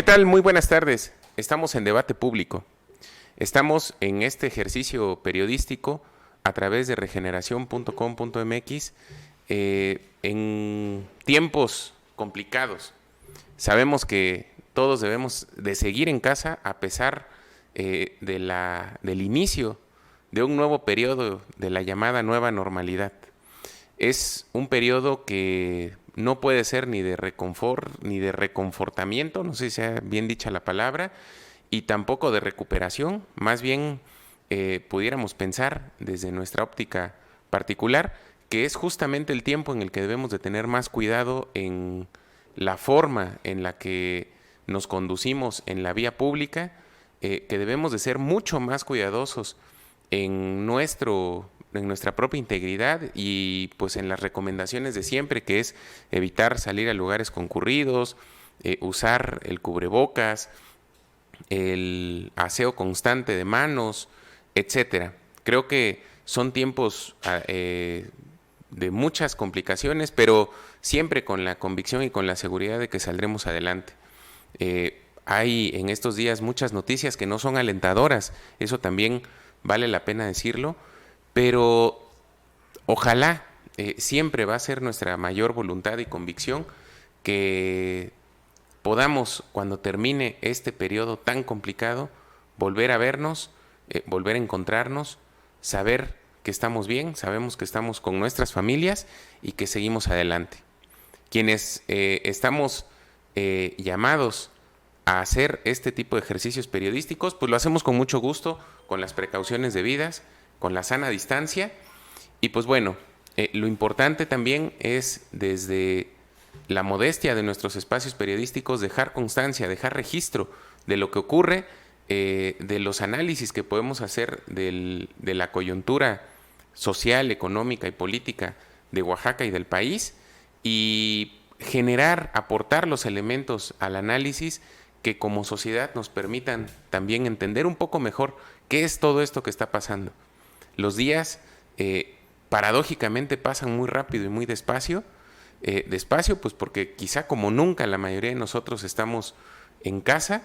tal? Muy buenas tardes. Estamos en debate público. Estamos en este ejercicio periodístico a través de regeneración.com.mx en tiempos complicados. Sabemos que todos debemos de seguir en casa a pesar del inicio de un nuevo periodo de la llamada nueva normalidad. Es un periodo que no puede ser ni de reconfort, ni de reconfortamiento, no sé si sea bien dicha la palabra, y tampoco de recuperación. Más bien pudiéramos pensar desde nuestra óptica particular que es justamente el tiempo en el que debemos de tener más cuidado en la forma en la que nos conducimos en la vía pública, que debemos de ser mucho más cuidadosos en nuestra propia integridad y pues en las recomendaciones de siempre, que es evitar salir a lugares concurridos, usar el cubrebocas, el aseo constante de manos, etcétera. Creo que son tiempos de muchas complicaciones, pero siempre con la convicción y con la seguridad de que saldremos adelante. Hay en estos días muchas noticias que no son alentadoras, eso también vale la pena decirlo, pero ojalá siempre va a ser nuestra mayor voluntad y convicción que podamos, cuando termine este periodo tan complicado, volver a vernos, volver a encontrarnos, saber que estamos bien, sabemos que estamos con nuestras familias y que seguimos adelante. Quienes estamos llamados a hacer este tipo de ejercicios periodísticos, pues lo hacemos con mucho gusto, con las precauciones debidas, con la sana distancia. Y pues bueno, lo importante también es desde la modestia de nuestros espacios periodísticos dejar constancia, dejar registro de lo que ocurre, de los análisis que podemos hacer de la coyuntura social, económica y política de Oaxaca y del país, y generar, aportar los elementos al análisis que como sociedad nos permitan también entender un poco mejor qué es todo esto que está pasando. Los días paradójicamente pasan muy rápido y muy despacio, pues porque quizá como nunca la mayoría de nosotros estamos en casa,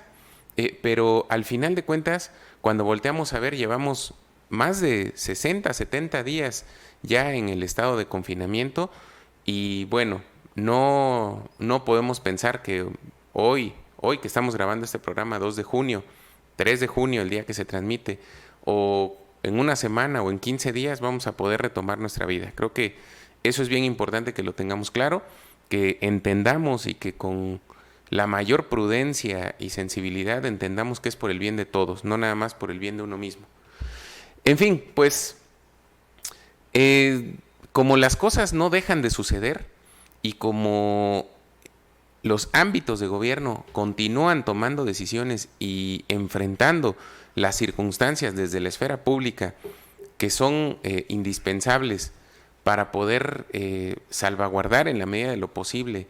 pero al final de cuentas, cuando volteamos a ver, llevamos más de 60, 70 días ya en el estado de confinamiento y bueno, no podemos pensar que hoy que estamos grabando este programa, 2 de junio, 3 de junio, el día que se transmite, o en una semana o en 15 días vamos a poder retomar nuestra vida. Creo que eso es bien importante que lo tengamos claro, que entendamos y que con la mayor prudencia y sensibilidad entendamos que es por el bien de todos, no nada más por el bien de uno mismo. En fin, pues como las cosas no dejan de suceder y como los ámbitos de gobierno continúan tomando decisiones y enfrentando las circunstancias desde la esfera pública que son indispensables para poder salvaguardar en la medida de lo posible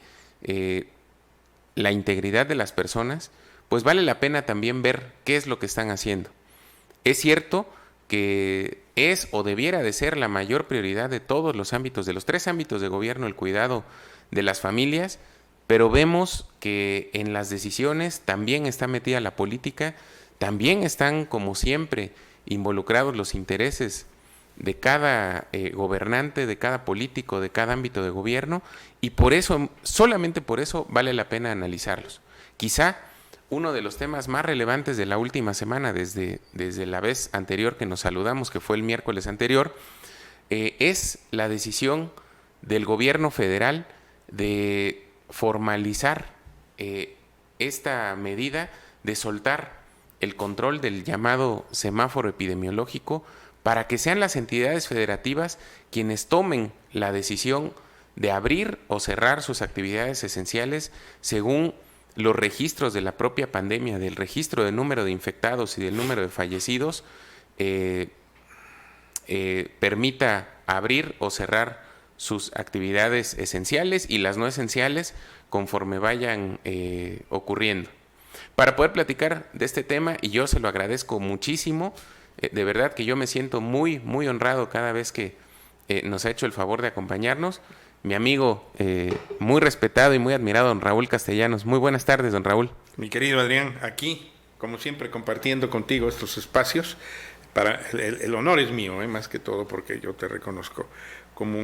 la integridad de las personas, pues vale la pena también ver qué es lo que están haciendo. Es cierto que es o debiera de ser la mayor prioridad de todos los ámbitos, de los 3 ámbitos de gobierno, el cuidado de las familias, pero vemos que en las decisiones también está metida la política, también están, como siempre, involucrados los intereses de cada gobernante, de cada político, de cada ámbito de gobierno, y por eso, solamente por eso, vale la pena analizarlos. Quizá uno de los temas más relevantes de la última semana, desde la vez anterior que nos saludamos, que fue el miércoles anterior, es la decisión del gobierno federal de formalizar esta medida de soltar el control del llamado semáforo epidemiológico para que sean las entidades federativas quienes tomen la decisión de abrir o cerrar sus actividades esenciales según los registros de la propia pandemia, del registro del número de infectados y del número de fallecidos, permita abrir o cerrar sus actividades esenciales y las no esenciales conforme vayan ocurriendo. Para poder platicar de este tema, y yo se lo agradezco muchísimo, de verdad que yo me siento muy, muy honrado cada vez que nos ha hecho el favor de acompañarnos, mi amigo muy respetado y muy admirado, don Raúl Castellanos. Muy buenas tardes, don Raúl. Mi querido Adrián, aquí, como siempre, compartiendo contigo estos espacios. El honor es mío, más que todo, porque yo te reconozco como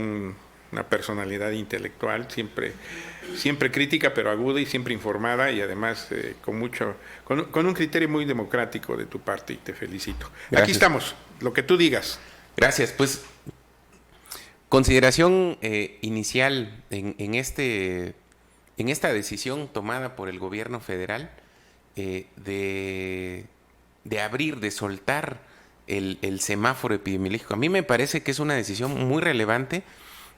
una personalidad intelectual, siempre crítica, pero aguda y siempre informada, y además con un criterio muy democrático de tu parte, y te felicito. Gracias. Aquí estamos, lo que tú digas. Gracias. Pues, consideración inicial en esta decisión tomada por el gobierno federal de abrir, de soltar el semáforo epidemiológico. A mí me parece que es una decisión muy relevante,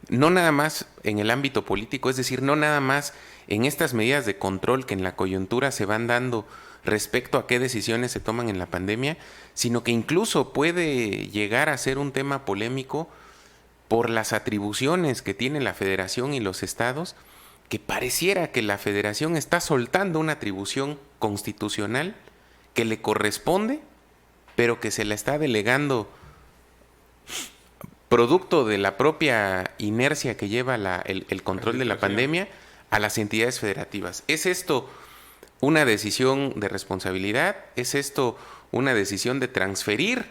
no nada más en el ámbito político, es decir, no nada más en estas medidas de control que en la coyuntura se van dando respecto a qué decisiones se toman en la pandemia, sino que incluso puede llegar a ser un tema polémico por las atribuciones que tiene la Federación y los estados, que pareciera que la Federación está soltando una atribución constitucional que le corresponde, pero que se la está delegando producto de la propia inercia que lleva el control de la pandemia a las entidades federativas. ¿Es esto una decisión de responsabilidad? ¿Es esto una decisión de transferir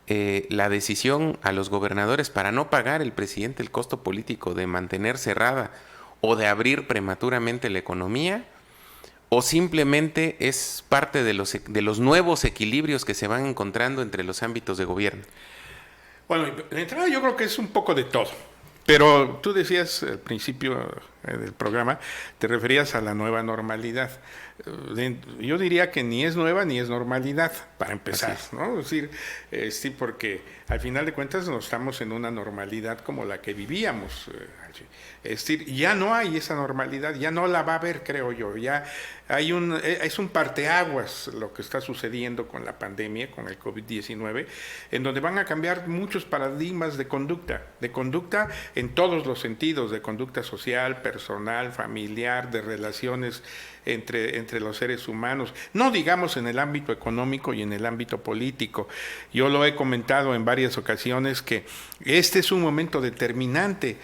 la decisión a los gobernadores para no pagar el presidente el costo político de mantener cerrada o de abrir prematuramente la economía? ¿O simplemente es parte de los nuevos equilibrios que se van encontrando entre los ámbitos de gobierno? Bueno, de entrada yo creo que es un poco de todo. Pero tú decías al principio del programa, te referías a la nueva normalidad. Yo diría que ni es nueva ni es normalidad, para empezar, ¿no? Es decir, sí, porque al final de cuentas no estamos en una normalidad como la que vivíamos. Es decir, ya no hay esa normalidad, ya no la va a haber, creo yo. Ya es un parteaguas lo que está sucediendo con la pandemia, con el COVID-19, en donde van a cambiar muchos paradigmas de conducta en todos los sentidos, de conducta social, personal, familiar, de relaciones entre los seres humanos, no digamos en el ámbito económico y en el ámbito político. Yo lo he comentado en varias ocasiones que este es un momento determinante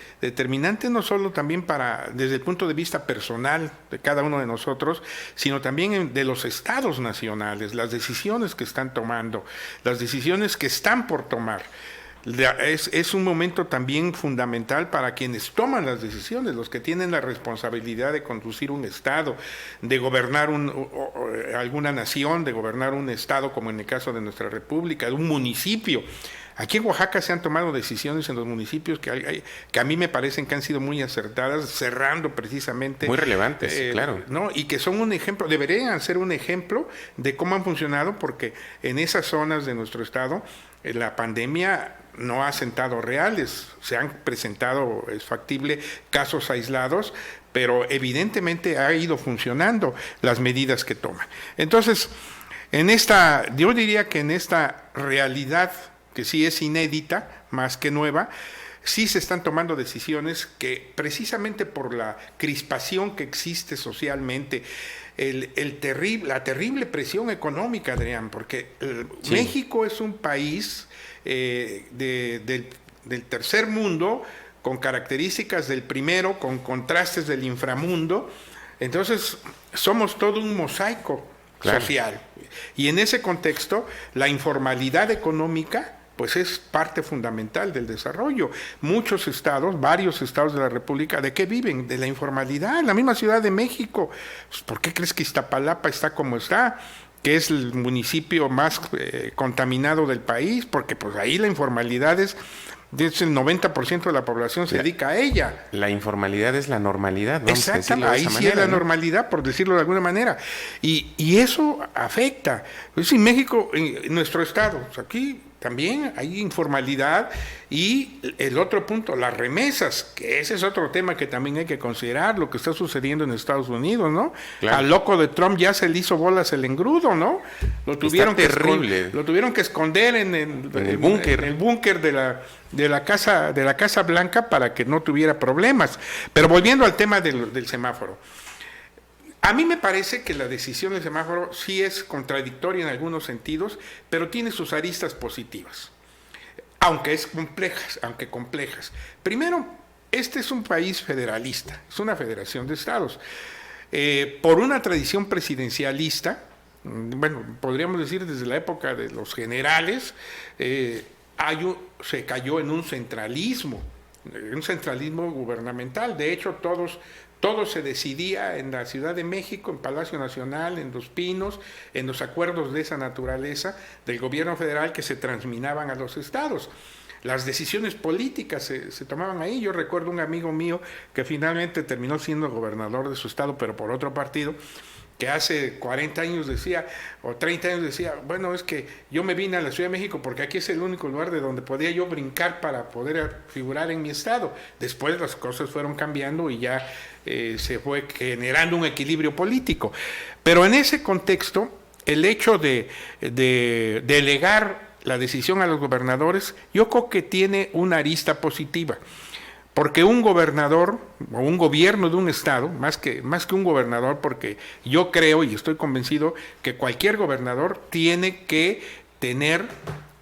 no solo también desde el punto de vista personal de cada uno de nosotros, sino también de los estados nacionales, las decisiones que están tomando, las decisiones que están por tomar. Es un momento también fundamental para quienes toman las decisiones, los que tienen la responsabilidad de conducir un estado, de gobernar alguna nación, de gobernar un estado como en el caso de nuestra república, de un municipio. Aquí en Oaxaca se han tomado decisiones en los municipios que a mí me parecen que han sido muy acertadas, cerrando precisamente. Muy relevantes, claro. ¿no? Y que son un ejemplo, deberían ser un ejemplo de cómo han funcionado, porque en esas zonas de nuestro estado la pandemia no ha sentado reales, se han presentado, es factible, casos aislados, pero evidentemente ha ido funcionando las medidas que toman. Entonces, yo diría que en esta realidad, que sí es inédita, más que nueva, sí se están tomando decisiones que precisamente por la crispación que existe socialmente, la terrible presión económica, Adrián, porque sí. México es un país del tercer mundo, con características del primero, con contrastes del inframundo. Entonces somos todo un mosaico social, y en ese contexto la informalidad económica pues es parte fundamental del desarrollo. Muchos estados, varios estados de la República, ¿de qué viven? De la informalidad. La misma Ciudad de México. ¿Por qué crees que Iztapalapa está como está? Que es el municipio más contaminado del país, porque pues ahí la informalidad es el 90% de la población se dedica a ella. La informalidad es la normalidad, ¿no? Exacto, ahí sí es la normalidad, por decirlo de alguna manera. Y eso afecta. Pues en México, en nuestro estado, pues aquí también hay informalidad. Y el otro punto, las remesas, que ese es otro tema que también hay que considerar, lo que está sucediendo en Estados Unidos, ¿no? Claro. Al loco de Trump ya se le hizo bolas el engrudo, ¿no? Lo tuvieron que esconder en el búnker de la Casa Blanca para que no tuviera problemas. Pero volviendo al tema del semáforo. A mí me parece que la decisión del semáforo sí es contradictoria en algunos sentidos, pero tiene sus aristas positivas, aunque complejas. Primero, este es un país federalista, es una federación de estados. por una tradición presidencialista, bueno, podríamos decir desde la época de los generales, se cayó en un centralismo gubernamental. De hecho, todo se decidía en la Ciudad de México, en Palacio Nacional, en Los Pinos, en los acuerdos de esa naturaleza del gobierno federal que se transminaban a los estados. Las decisiones políticas se tomaban ahí. Yo recuerdo un amigo mío que finalmente terminó siendo gobernador de su estado, pero por otro partido, que hace 40 años decía, o 30 años decía, bueno, es que yo me vine a la Ciudad de México porque aquí es el único lugar de donde podía yo brincar para poder figurar en mi estado. Después las cosas fueron cambiando y ya se fue generando un equilibrio político. Pero en ese contexto, el hecho de delegar la decisión a los gobernadores, yo creo que tiene una arista positiva. Porque un gobernador o un gobierno de un estado, más que un gobernador, porque yo creo y estoy convencido que cualquier gobernador tiene que tener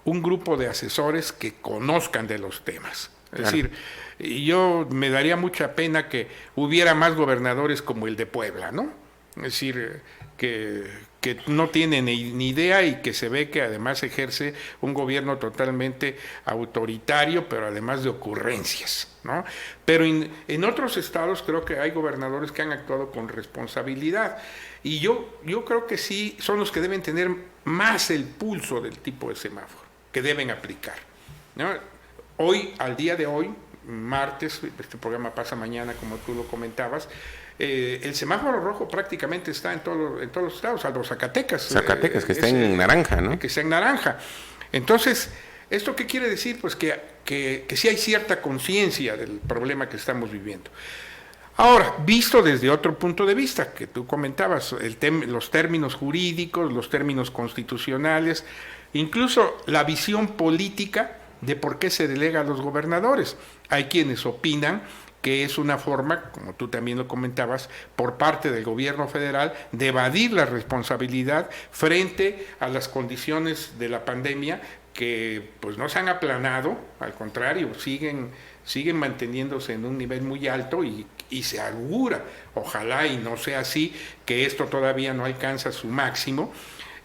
un grupo de asesores que conozcan de los temas. Es decir, yo me daría mucha pena que hubiera más gobernadores como el de Puebla, ¿no? Es decir, que no tiene ni idea y que se ve que además ejerce un gobierno totalmente autoritario, pero además de ocurrencias, ¿no? Pero en otros estados creo que hay gobernadores que han actuado con responsabilidad y yo creo que sí son los que deben tener más el pulso del tipo de semáforo que deben aplicar, ¿no? Hoy, al día de hoy, martes, este programa pasa mañana como tú lo comentabas, el semáforo rojo prácticamente está en todos los estados, salvo Zacatecas. Zacatecas, que está en naranja, ¿no? Que está en naranja. Entonces, ¿esto qué quiere decir? Pues que sí hay cierta conciencia del problema que estamos viviendo. Ahora, visto desde otro punto de vista, que tú comentabas, los términos jurídicos, los términos constitucionales, incluso la visión política de por qué se delega a los gobernadores. Hay quienes opinan que es una forma, como tú también lo comentabas, por parte del gobierno federal de evadir la responsabilidad frente a las condiciones de la pandemia que pues no se han aplanado, al contrario, siguen manteniéndose en un nivel muy alto y se augura, ojalá y no sea así, que esto todavía no alcanza su máximo.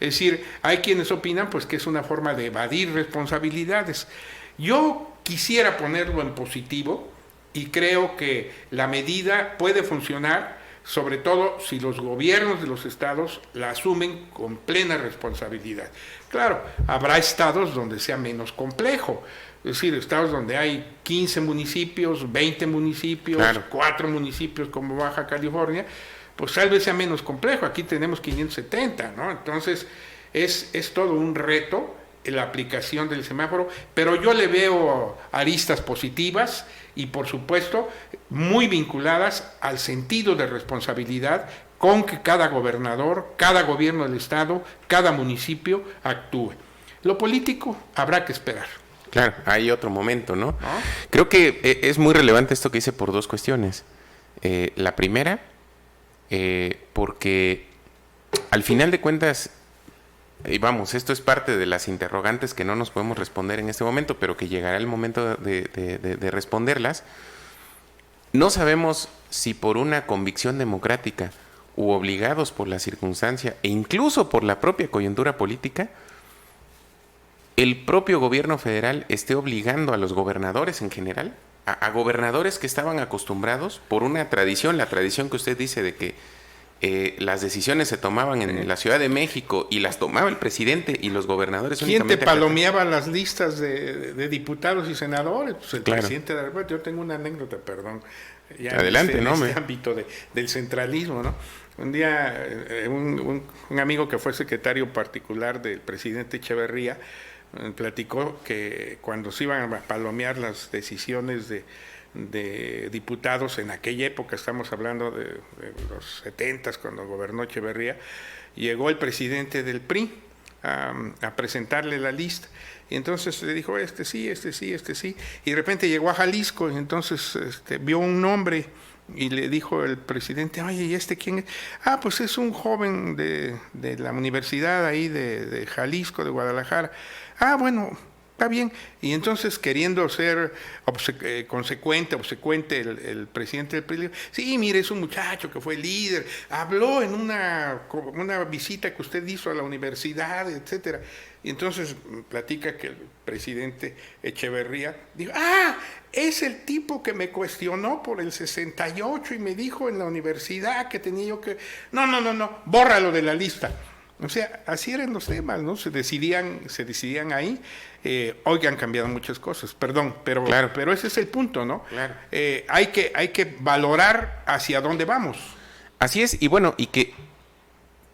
Es decir, hay quienes opinan pues que es una forma de evadir responsabilidades. Yo quisiera ponerlo en positivo y creo que la medida puede funcionar, sobre todo si los gobiernos de los estados la asumen con plena responsabilidad. Claro, habrá estados donde sea menos complejo, es decir, estados donde hay 15 municipios, 20 municipios, claro, 4 municipios como Baja California, pues tal vez sea menos complejo. Aquí tenemos 570, ¿no? Entonces es todo un reto la aplicación del semáforo, pero yo le veo aristas positivas y por supuesto muy vinculadas al sentido de responsabilidad con que cada gobernador, cada gobierno del estado, cada municipio actúe. Lo político habrá que esperar. Claro, hay otro momento, ¿no? Creo que es muy relevante esto que dice por dos cuestiones. La primera, porque al final de cuentas, y vamos, esto es parte de las interrogantes que no nos podemos responder en este momento, pero que llegará el momento de responderlas. No sabemos si por una convicción democrática u obligados por la circunstancia e incluso por la propia coyuntura política, el propio gobierno federal esté obligando a los gobernadores en general, a gobernadores que estaban acostumbrados por una tradición, la tradición que usted dice de que las decisiones se tomaban en la Ciudad de México y las tomaba el presidente y los gobernadores. ¿Quién te palomeaba las listas de diputados y senadores? Pues el presidente de la República. Yo tengo una anécdota, perdón. Ya adelante, en este ámbito del centralismo, ¿no? Un día un amigo que fue secretario particular del presidente Echeverría platicó que cuando se iban a palomear las decisiones de diputados en aquella época, estamos hablando de los 70s, cuando gobernó Echeverría, llegó el presidente del PRI a presentarle la lista, y entonces le dijo, este sí, y de repente llegó a Jalisco, y entonces vio un nombre, y le dijo el presidente, oye, ¿y este quién es? Ah, pues es un joven de la universidad ahí de Jalisco, de Guadalajara. Ah, bueno, Está bien. Y entonces, queriendo ser obsecuente el presidente del PRI, sí, mire, es un muchacho que fue líder, habló en una visita que usted hizo a la universidad, etcétera. Y entonces platica que el presidente Echeverría dijo, es el tipo que me cuestionó por el 68 y me dijo en la universidad que tenía yo que... No, bórralo de la lista. O sea, así eran los temas, ¿no? Se decidían ahí. Hoy han cambiado muchas cosas, perdón, pero ese es el punto, ¿no? Claro. Hay que valorar hacia dónde vamos. Así es, y bueno, y que,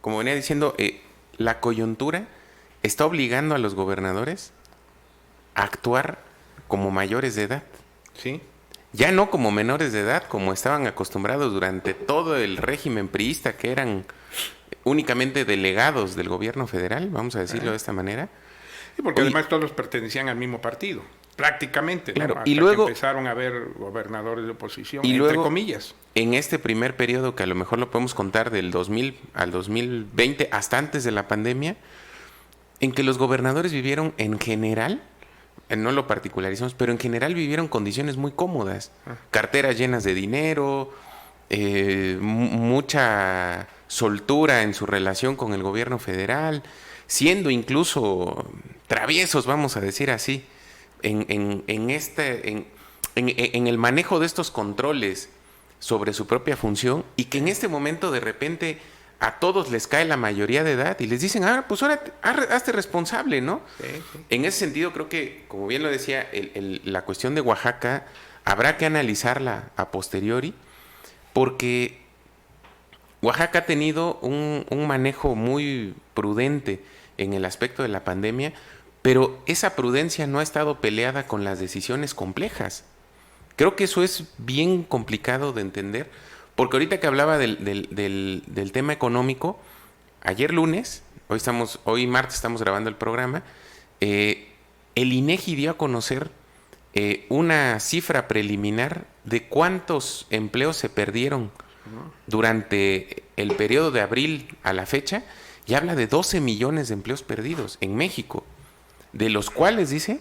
como venía diciendo, la coyuntura está obligando a los gobernadores a actuar como mayores de edad. Sí. Ya no como menores de edad, como estaban acostumbrados durante todo el régimen priista, que eran únicamente delegados del gobierno federal, vamos a decirlo de esta manera. Sí, porque además todos pertenecían al mismo partido, prácticamente, claro, ¿no? Hasta y luego que empezaron a haber gobernadores de oposición, y entre luego, comillas. En este primer periodo, que a lo mejor lo podemos contar del 2000 al 2020, hasta antes de la pandemia, en que los gobernadores vivieron en general, no lo particularizamos, pero en general vivieron condiciones muy cómodas. Carteras llenas de dinero, mucha soltura en su relación con el gobierno federal, siendo incluso traviesos, vamos a decir así, en el manejo de estos controles sobre su propia función, y que en este momento de repente a todos les cae la mayoría de edad y les dicen, pues ahora hazte responsable, ¿no? Sí. En ese sentido, creo que, como bien lo decía, la cuestión de Oaxaca habrá que analizarla a posteriori, porque Oaxaca ha tenido un manejo muy prudente en el aspecto de la pandemia, pero esa prudencia no ha estado peleada con las decisiones complejas. Creo que eso es bien complicado de entender, porque ahorita que hablaba del tema económico, ayer lunes, hoy martes estamos grabando el programa, el INEGI dio a conocer una cifra preliminar de cuántos empleos se perdieron durante el periodo de abril a la fecha, y habla de 12 millones de empleos perdidos en México, de los cuales, dice,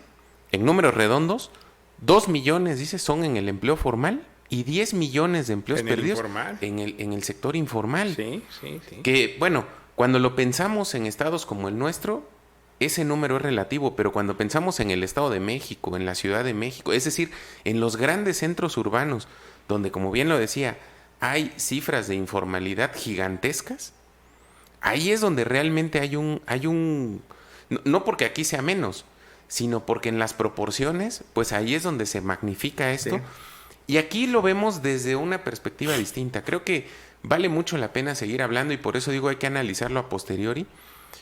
en números redondos, 2 millones, dice, son en el empleo formal y 10 millones de empleos perdidos en el sector informal. Sí. Que, bueno, cuando lo pensamos en estados como el nuestro, ese número es relativo, pero cuando pensamos en el Estado de México, en la Ciudad de México, es decir, en los grandes centros urbanos, donde, como bien lo decía, hay cifras de informalidad gigantescas, ahí es donde realmente hay un no porque aquí sea menos, sino porque en las proporciones, pues ahí es donde se magnifica esto. Sí. Y aquí lo vemos desde una perspectiva distinta. Creo que vale mucho la pena seguir hablando, y por eso digo, hay que analizarlo a posteriori.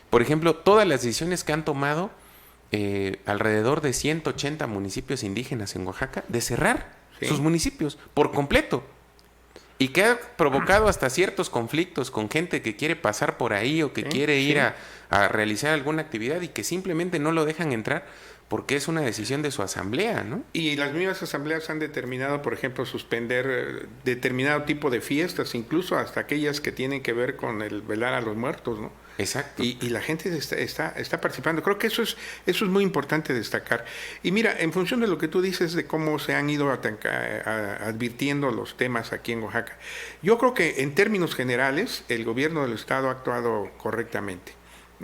Por ejemplo, todas las decisiones que han tomado alrededor de 180 municipios indígenas en Oaxaca, de cerrar sus municipios por completo. Y que ha provocado hasta ciertos conflictos con gente que quiere pasar por ahí o que quiere ir a realizar alguna actividad, y que simplemente no lo dejan entrar porque es una decisión de su asamblea, ¿no? Y las mismas asambleas han determinado, por ejemplo, suspender determinado tipo de fiestas, incluso hasta aquellas que tienen que ver con el velar a los muertos, ¿no? Exacto. Y la gente está participando. Creo que eso es muy importante destacar. Y mira, en función de lo que tú dices de cómo se han ido advirtiendo los temas aquí en Oaxaca, yo creo que en términos generales el gobierno del estado ha actuado correctamente.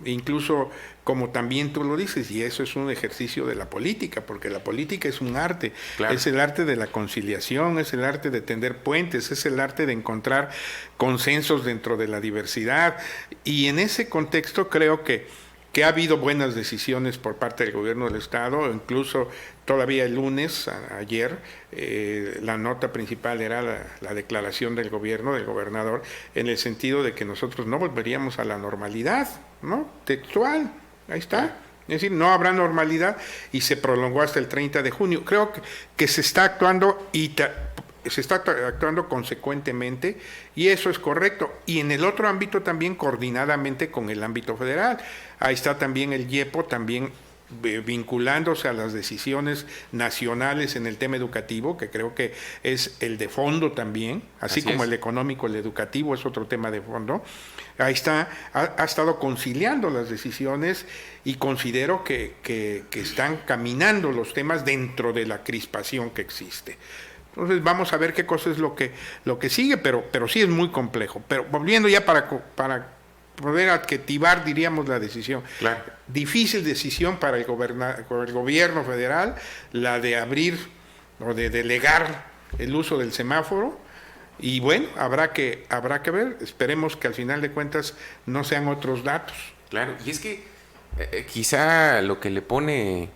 Incluso, como también tú lo dices, y eso es un ejercicio de la política, porque la política es un arte, claro. Es el arte de la conciliación, es el arte de tender puentes, es el arte de encontrar consensos dentro de la diversidad, y en ese contexto creo que ha habido buenas decisiones por parte del gobierno del estado. Incluso todavía el lunes, ayer, la nota principal era la declaración del gobernador, en el sentido de que nosotros no volveríamos a la normalidad, ¿no? Textual, ahí está. Es decir, no habrá normalidad, y se prolongó hasta el 30 de junio. Creo que se está actuando se está actuando consecuentemente, y eso es correcto. Y en el otro ámbito también coordinadamente con el ámbito federal. Ahí está también el IEPO, también vinculándose a las decisiones nacionales en el tema educativo, que creo que es el de fondo también, así como el económico, el educativo es otro tema de fondo. Ahí está, ha estado conciliando las decisiones y considero que están caminando los temas dentro de la crispación que existe. Entonces vamos a ver qué cosa es lo que sigue, pero sí es muy complejo. Pero volviendo ya para poder adjetivar, diríamos, la decisión. Claro. Difícil decisión para el gobierno federal, la de abrir o de delegar el uso del semáforo. Y bueno, habrá que ver, esperemos que al final de cuentas no sean otros datos. Claro, y es que quizá lo que le pone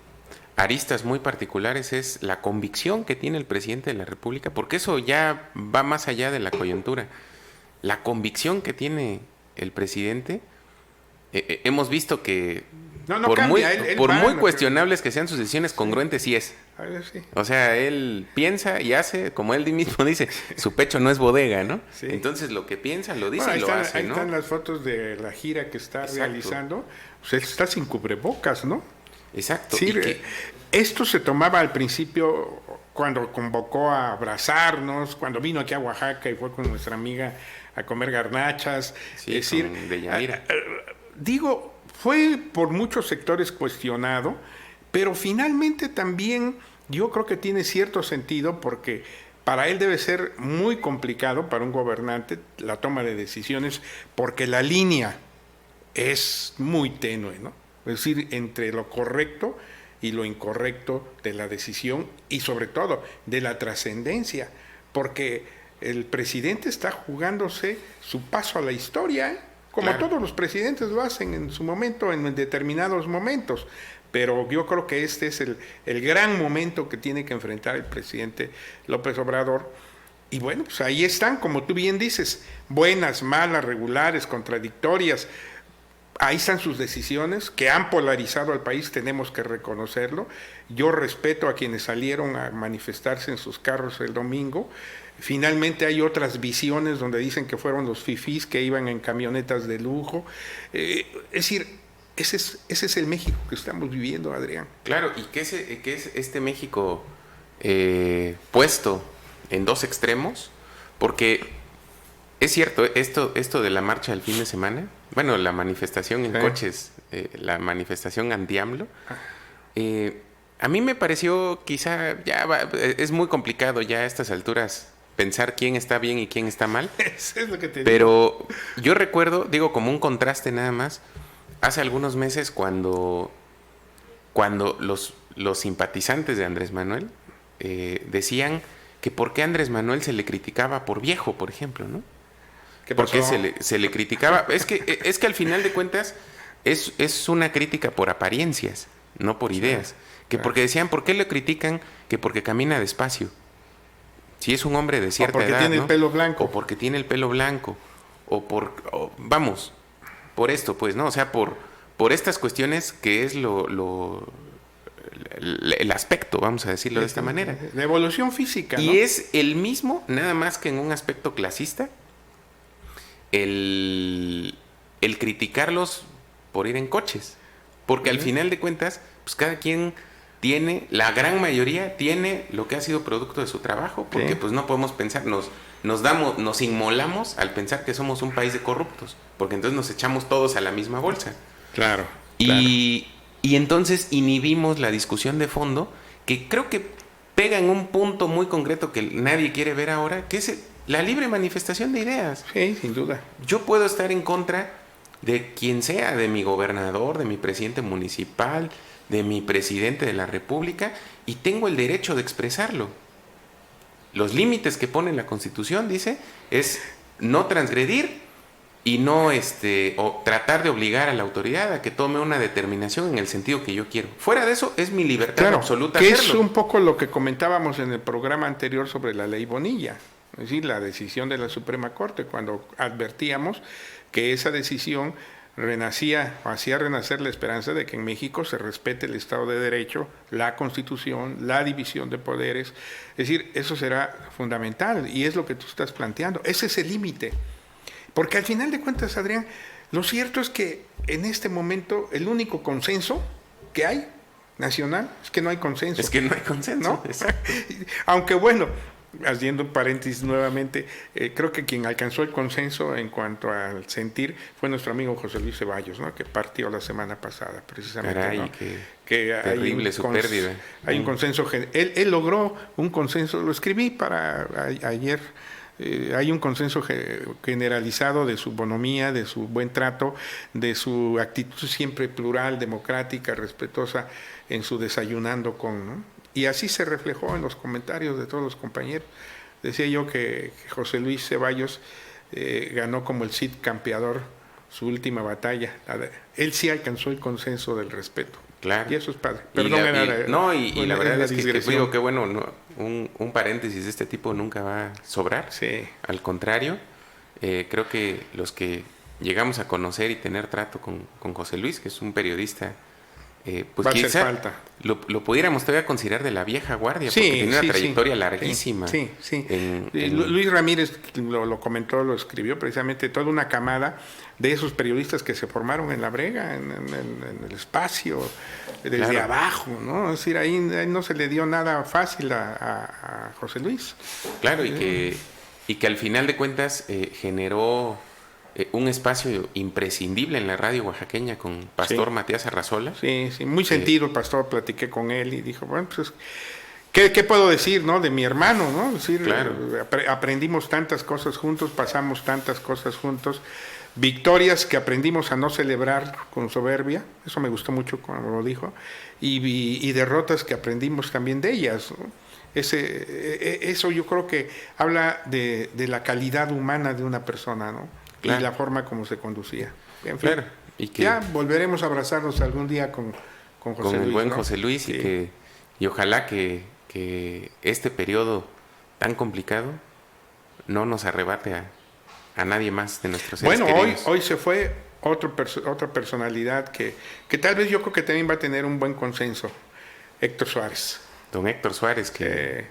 aristas muy particulares es la convicción que tiene el presidente de la República, porque eso ya va más allá de la coyuntura. La convicción que tiene el presidente, hemos visto que por cambia, muy cuestionables que sean sus decisiones, congruentes sí es. A ver, sí. O sea, él piensa y hace, como él mismo dice, su pecho no es bodega, ¿no? Sí. Entonces lo que piensa lo dice y lo hace, ahí ¿no? Están las fotos de la gira que está realizando. Pues él está sin cubrebocas, ¿no? Exacto. Sí, esto se tomaba al principio cuando convocó a abrazarnos, cuando vino aquí a Oaxaca y fue con nuestra amiga a comer garnachas. Sí, es decir, digo, fue por muchos sectores cuestionado, pero finalmente también yo creo que tiene cierto sentido porque para él debe ser muy complicado para un gobernante la toma de decisiones porque la línea es muy tenue, ¿no? Es decir, entre lo correcto y lo incorrecto de la decisión y sobre todo de la trascendencia, porque el presidente está jugándose su paso a la historia, como claro, todos los presidentes lo hacen en su momento, en determinados momentos, pero yo creo que este es el gran momento que tiene que enfrentar el presidente López Obrador. Y bueno, pues ahí están, como tú bien dices, buenas, malas, regulares, contradictorias. Ahí están sus decisiones que han polarizado al país, tenemos que reconocerlo. Yo respeto a quienes salieron a manifestarse en sus carros el domingo. Finalmente hay otras visiones donde dicen que fueron los fifís que iban en camionetas de lujo. Es decir, ese es el México que estamos viviendo, Adrián. Claro, y que es este México puesto en dos extremos, porque es cierto, esto de la marcha del fin de semana, bueno, la manifestación en coches, la manifestación anti-AMLO, a mí me pareció quizá, es muy complicado ya a estas alturas pensar quién está bien y quién está mal. Eso es lo que te digo. Pero yo recuerdo, digo, como un contraste nada más, hace algunos meses cuando los simpatizantes de Andrés Manuel decían que por qué a Andrés Manuel se le criticaba por viejo, por ejemplo, ¿no? Porque se le criticaba. Es que al final de cuentas es una crítica por apariencias, no por ideas. Que porque decían, ¿por qué le critican? Que porque camina despacio. Si es un hombre de cierta edad, o porque tiene el pelo blanco. O porque tiene el pelo blanco. Vamos, por esto, pues, ¿no? O sea, por estas cuestiones que es el aspecto, vamos a decirlo de esta manera. La evolución física, ¿no? Y es el mismo, nada más que en un aspecto clasista, el criticarlos por ir en coches. Porque al final de cuentas, pues cada quien tiene, la gran mayoría tiene lo que ha sido producto de su trabajo, porque pues no podemos pensar, nos inmolamos al pensar que somos un país de corruptos, porque entonces nos echamos todos a la misma bolsa. Claro. Y entonces inhibimos la discusión de fondo, que creo que pega en un punto muy concreto que nadie quiere ver ahora, que es la libre manifestación de ideas. Sí, sin duda. Yo puedo estar en contra de quien sea, de mi gobernador, de mi presidente municipal, de mi presidente de la República, y tengo el derecho de expresarlo. Los límites que pone la Constitución, dice, es no transgredir y no o tratar de obligar a la autoridad a que tome una determinación en el sentido que yo quiero. Fuera de eso, es mi libertad absoluta que hacerlo. Es un poco lo que comentábamos en el programa anterior sobre la ley Bonilla, es decir, la decisión de la Suprema Corte, cuando advertíamos que esa decisión hacía renacer la esperanza de que en México se respete el Estado de Derecho, la Constitución, la división de poderes. Es decir, eso será fundamental y es lo que tú estás planteando. Ese es el límite. Porque al final de cuentas, Adrián, lo cierto es que en este momento el único consenso que hay nacional. Es que no hay consenso. Es que no hay consenso, ¿no? exacto. Aunque bueno, haciendo un paréntesis nuevamente, creo que quien alcanzó el consenso en cuanto al sentir fue nuestro amigo José Luis Ceballos, ¿no? Que partió la semana pasada, precisamente. Caray, ¿no? que terrible su pérdida. Hay un consenso. Él logró un consenso, lo escribí para ayer. Hay un consenso generalizado de su bonomía, de su buen trato, de su actitud siempre plural, democrática, respetuosa en su desayunando con, ¿no? Y así se reflejó en los comentarios de todos los compañeros. Decía yo que José Luis Ceballos ganó como el Cid campeador su última batalla. Él sí alcanzó el consenso del respeto. Claro. Y eso es padre. Perdón, y la verdad es que digo que bueno, un paréntesis de este tipo nunca va a sobrar. Sí. Al contrario, creo que los que llegamos a conocer y tener trato con José Luis, que es un periodista, pues va a hacer quizá falta. Lo pudiéramos todavía considerar de la vieja guardia, Sí, porque tiene una trayectoria sí, larguísima. Sí. Luis Ramírez lo comentó, lo escribió precisamente, toda una camada de esos periodistas que se formaron en la brega, en el espacio, desde Claro. abajo, ¿no? Es decir, ahí no se le dio nada fácil a José Luis. Claro, y que al final de cuentas generó un espacio imprescindible en la radio oaxaqueña con Pastor Matías Arrazola. Sí, muy sentido el pastor, platiqué con él y dijo, bueno, pues, ¿qué puedo decir, no? De mi hermano, ¿no? Es decir, Claro. aprendimos tantas cosas juntos, pasamos tantas cosas juntos, victorias que aprendimos a no celebrar con soberbia, eso me gustó mucho cuando lo dijo, y derrotas que aprendimos también de ellas, ¿no? Eso yo creo que habla de la calidad humana de una persona, ¿no? Claro. Y la forma como se conducía. En fin, Claro. Y que ya volveremos a abrazarnos algún día con José con Luis, el buen ¿no? José Luis, Sí. y ojalá que este periodo tan complicado no nos arrebate a nadie más de nuestros seres Bueno, queridos. hoy se fue otra personalidad que tal vez yo creo que también va a tener un buen consenso, Héctor Suárez. Don Héctor Suárez, que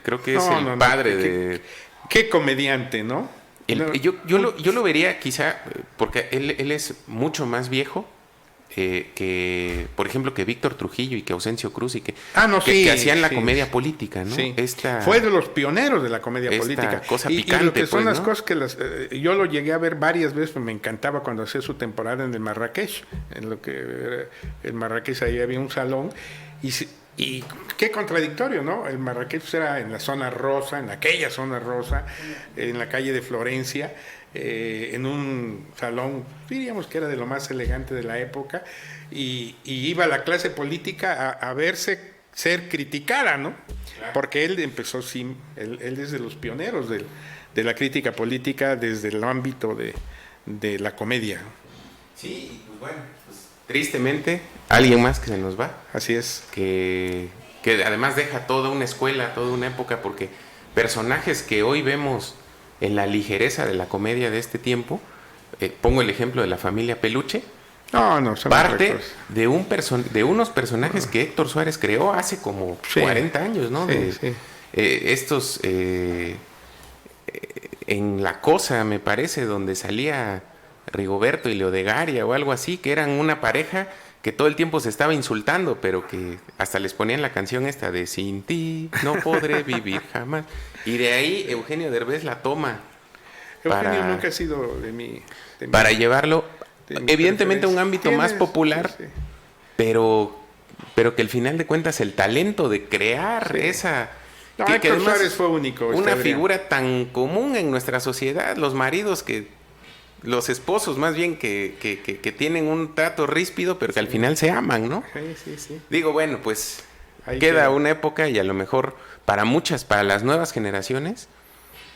creo que es No, el padre de... Qué comediante, ¿no? Yo lo vería quizá, porque él es mucho más viejo que, por ejemplo, que Víctor Trujillo y que Ausencio Cruz y que hacían la comedia política, ¿no? Sí. Fue de los pioneros de la comedia política. Cosa y picante, lo que son pues, las ¿no? cosas que yo lo llegué a ver varias veces, me encantaba cuando hacía su temporada en el Marrakech, en lo que era el Marrakech, ahí había un salón, y qué contradictorio, ¿no? El Marrakech era en la zona rosa, en aquella zona rosa, en la calle de Florencia, en un salón, diríamos que era de lo más elegante de la época, y iba la clase política a verse ser criticada, ¿no? Claro. Porque él empezó, él es de los pioneros de la crítica política desde el ámbito de la comedia. Sí, pues bueno, tristemente, alguien más que se nos va. Así es. Que además deja toda una escuela, toda una época, porque personajes que hoy vemos en la ligereza de la comedia de este tiempo, pongo el ejemplo de la familia Peluche, parte de unos personajes que Héctor Suárez creó hace como 40 años, ¿no? Estos en La Cosa, me parece, donde salía Rigoberto y Leodegaria o algo así, que eran una pareja que todo el tiempo se estaba insultando, pero que hasta les ponían la canción esta de Sin ti no podré vivir jamás. Y de ahí Eugenio Derbez la toma. Eugenio nunca ha sido de mi para llevarlo, evidentemente, a un ámbito más popular, pero que al final de cuentas el talento de crear esa... No, Héctor Suárez fue único. Una figura tan común en nuestra sociedad, los maridos los esposos más bien que tienen un trato ríspido, pero que al final se aman, ¿no? Sí. Digo, bueno, pues queda una época y a lo mejor para las nuevas generaciones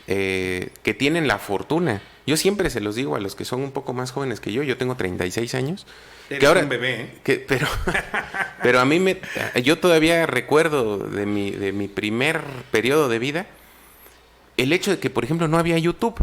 que tienen la fortuna. Yo siempre se los digo a los que son un poco más jóvenes que yo tengo 36 años. Eres un bebé, ¿eh? Pero a mí yo todavía recuerdo de mi primer periodo de vida el hecho de que, por ejemplo, no había YouTube.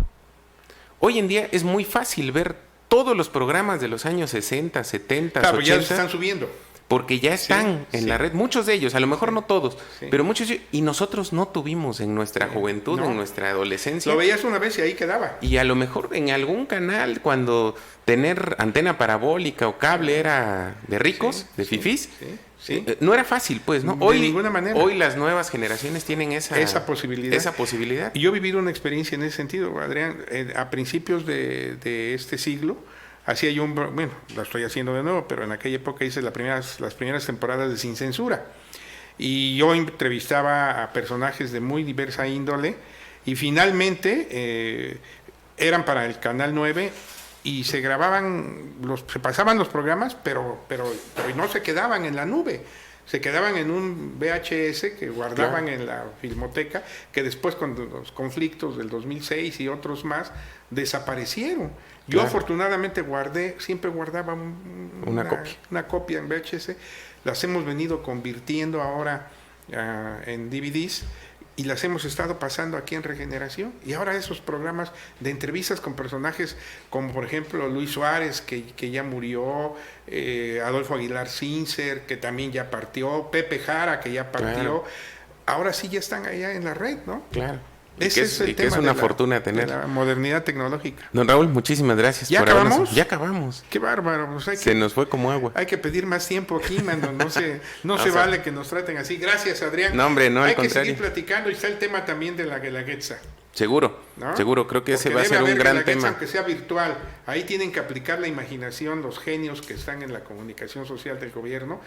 Hoy en día es muy fácil ver todos los programas de los años 60, 70, 80. Ya se están subiendo. Porque ya están en la red, muchos de ellos, a lo mejor no todos, pero muchos de ellos, y nosotros no tuvimos en nuestra juventud, en nuestra adolescencia. Lo veías una vez y ahí quedaba. Y a lo mejor en algún canal, cuando tener antena parabólica o cable era de ricos, de fifís, ¿sí? No era fácil, pues, ¿no? De ninguna manera. Hoy las nuevas generaciones tienen Esa posibilidad. Esa posibilidad. Y yo he vivido una experiencia en ese sentido, Adrián. A principios de este siglo, hacía yo bueno, lo estoy haciendo de nuevo, pero en aquella época hice las primeras temporadas de Sin Censura. Y yo entrevistaba a personajes de muy diversa índole, y finalmente eran para el Canal 9, y se grababan, se pasaban los programas, pero no se quedaban en la nube. Se quedaban en un VHS que guardaban en la filmoteca, que después con los conflictos del 2006 y otros más, desaparecieron. Yo afortunadamente siempre guardaba una copia en VHS. Las hemos venido convirtiendo ahora en DVDs, y las hemos estado pasando aquí en Regeneración. Y ahora esos programas de entrevistas con personajes como, por ejemplo, Luis Suárez, que ya murió, Adolfo Aguilar Sincer, que también ya partió, Pepe Jara, que ya partió, ahora sí ya están allá en la red, ¿no? Claro. Ese es el tema, es una fortuna tener. De la modernidad tecnológica. Don Raúl, muchísimas gracias. ¿Ya acabamos? Ya acabamos. Qué bárbaro. Pues se nos fue como agua. Hay que pedir más tiempo aquí, mano. No se vale que nos traten así. Gracias, Adrián. No, hombre, no, hay al que contrario. seguir platicando, y está el tema también de la Guelaguetza. Seguro, ¿no? Seguro. Creo que Porque ese va a ser un gran tema. Aunque sea virtual, ahí tienen que aplicar la imaginación los genios que están en la comunicación social del gobierno,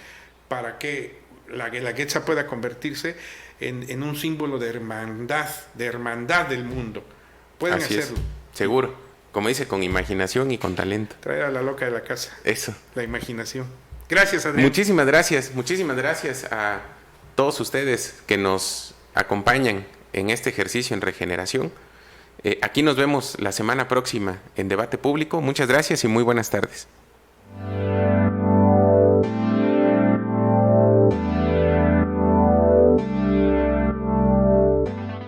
para que la Guelaguetza pueda convertirse en un símbolo de hermandad del mundo. Pueden Así hacerlo. Es. Seguro. Como dice, con imaginación y con talento. Traer a la loca de la casa. Eso. La imaginación. Gracias, Adrián. Muchísimas gracias a todos ustedes que nos acompañan en este ejercicio en Regeneración. Aquí nos vemos la semana próxima en Debate Público. Muchas gracias y muy buenas tardes.